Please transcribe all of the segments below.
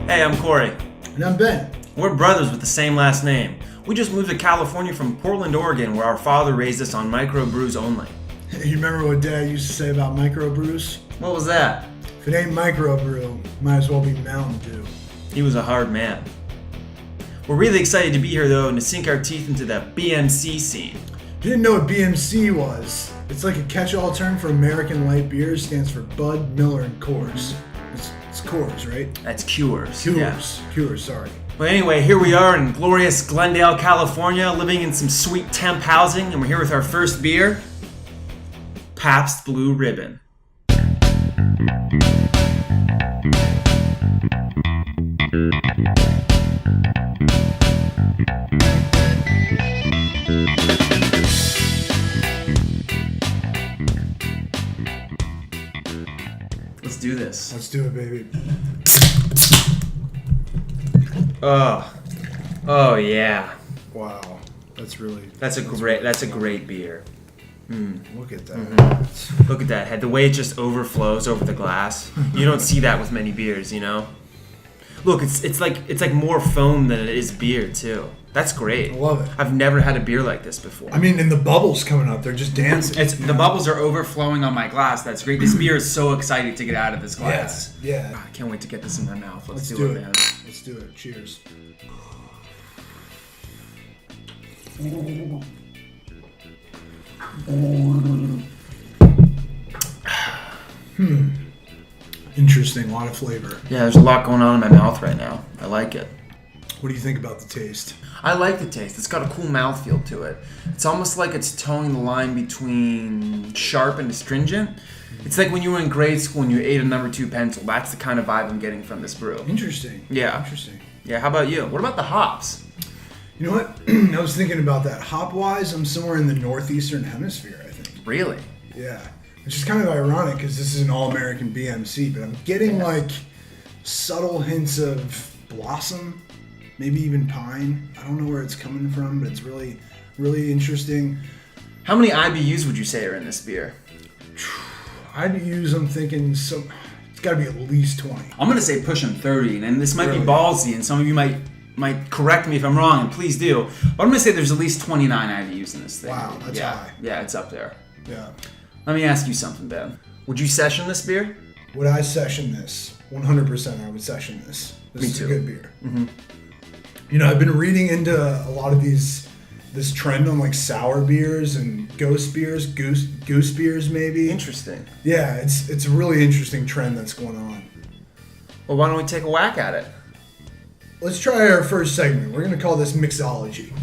Hey, I'm Corey. And I'm Ben. We're brothers with the same last name. We just moved to California from Portland, Oregon, where our father raised us on microbrews only. You remember what Dad used to say about microbrews? What was that? If it ain't microbrew, might as well be Mountain Dew. He was a hard man. We're really excited to be here, though, and to sink our teeth into the BMC scene. If you didn't know what BMC was, it's like a catch-all term for American Light Beers. Stands for Bud, Miller, and Coors. It's Coors, right? That's Coors. Coors, sorry. But anyway, here we are in glorious Glendale, California, living in some sweet temp housing, and we're here with our first beer, Pabst Blue Ribbon. Let's do this. Let's do it, baby. Oh yeah. Wow, that's a great beer. Look at that. Mm-hmm. Look at that head. The way it just overflows over the glass. You don't see that with many beers, you know. Look, it's like more foam than it is beer too. That's great. I love it. I've never had a beer like this before. I mean, and the bubbles coming up, they're just dancing. The bubbles are overflowing on my glass. That's great. This beer is so excited to get out of this glass. Yeah. God, I can't wait to get this in my mouth. Let's do it, man. Let's do it. Cheers. Interesting, a lot of flavor. Yeah, there's a lot going on in my mouth right now. I like it. What do you think about the taste? I like the taste. It's got a cool mouthfeel to it. It's almost like it's towing the line between sharp and astringent. It's like when you were in grade school and you ate a number 2 pencil. That's the kind of vibe I'm getting from this brew. Interesting. Yeah. Interesting. Yeah, how about you? What about the hops? You know what? I was thinking about that. Hop-wise, I'm somewhere in the northeastern hemisphere, I think. Really? Yeah. Which is kind of ironic because this is an all-American BMC, but I'm getting like subtle hints of blossom, maybe even pine. I don't know where it's coming from, but it's really, really interesting. How many IBUs would you say are in this beer? IBUs, I'm thinking, so it's got to be at least 20. I'm going to say pushing 30, and this might Really? be ballsy, and some of you might correct me if I'm wrong, and please do. But I'm going to say there's at least 29 IBUs in this thing. Wow, that's high. Yeah, it's up there. Yeah. Let me ask you something, Ben. Would you session this beer? Would I session this? 100% I would session this. This Me is too. a good beer. Mm-hmm. You know, I've been reading into a lot of this trend on like sour beers and goose beers maybe. Interesting. Yeah, it's a really interesting trend that's going on. Well, why don't we take a whack at it? Let's try our first segment. We're going to call this mixology.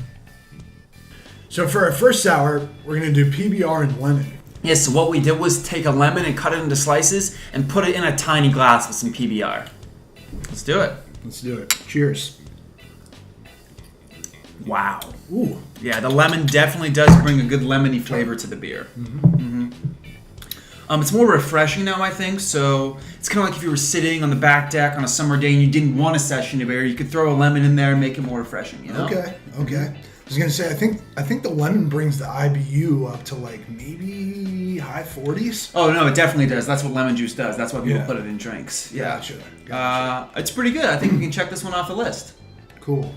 So for our first sour, we're going to do PBR and lemon. Yes, so what we did was take a lemon and cut it into slices and put it in a tiny glass with some PBR. Let's do it. Let's do it. Cheers. Wow. Ooh. Yeah, the lemon definitely does bring a good lemony flavor to the beer. Mm-hmm. It's more refreshing now, I think. So it's kind of like if you were sitting on the back deck on a summer day and you didn't want to session a beer, you could throw a lemon in there and make it more refreshing. You know? Okay. I was gonna say I think the lemon brings the IBU up to like maybe high 40s. Oh no, it definitely does. That's what lemon juice does. That's why people Yeah. put it in drinks. Yeah. Gotcha. It's pretty good. I think we can check this one off the list. Cool.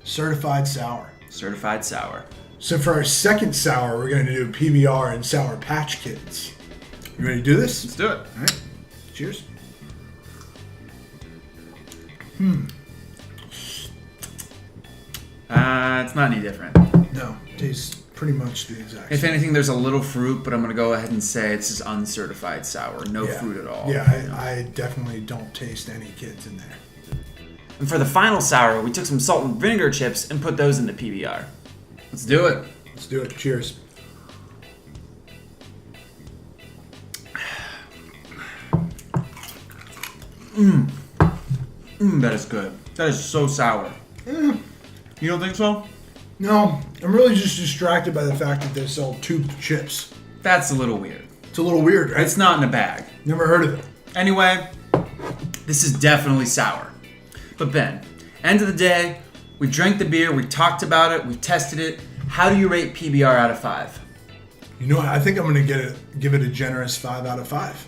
Certified sour. Certified sour. So for our second sour, we're gonna do PBR and Sour Patch Kids. You ready to do this? Let's do it. All right. Cheers. It's not any different. No, tastes pretty much the exact If same. anything, there's a little fruit, but I'm going to go ahead and say it's just uncertified sour. No fruit at all. Yeah, I definitely don't taste any kids in there. And for the final sour, we took some salt and vinegar chips and put those in the PBR. Let's do it. Let's do it. Cheers. That is good. That is so sour. You don't think so? No, I'm really just distracted by the fact that they sell tube chips. That's a little weird. It's a little weird, right? It's not in a bag. Never heard of it. Anyway, this is definitely sour. But Ben, end of the day, we drank the beer, we talked about it, we tested it. How do you rate PBR out of 5? You know what? I think I'm going to give it a generous 5 out of 5.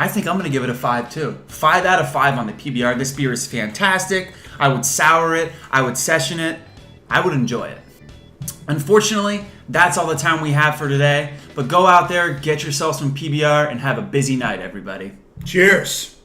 I think I'm going to give it a 5 too. 5 out of 5 on the PBR. This beer is fantastic. I would sour it. I would session it. I would enjoy it. Unfortunately, that's all the time we have for today. But go out there, get yourself some PBR, and have a busy night, everybody. Cheers.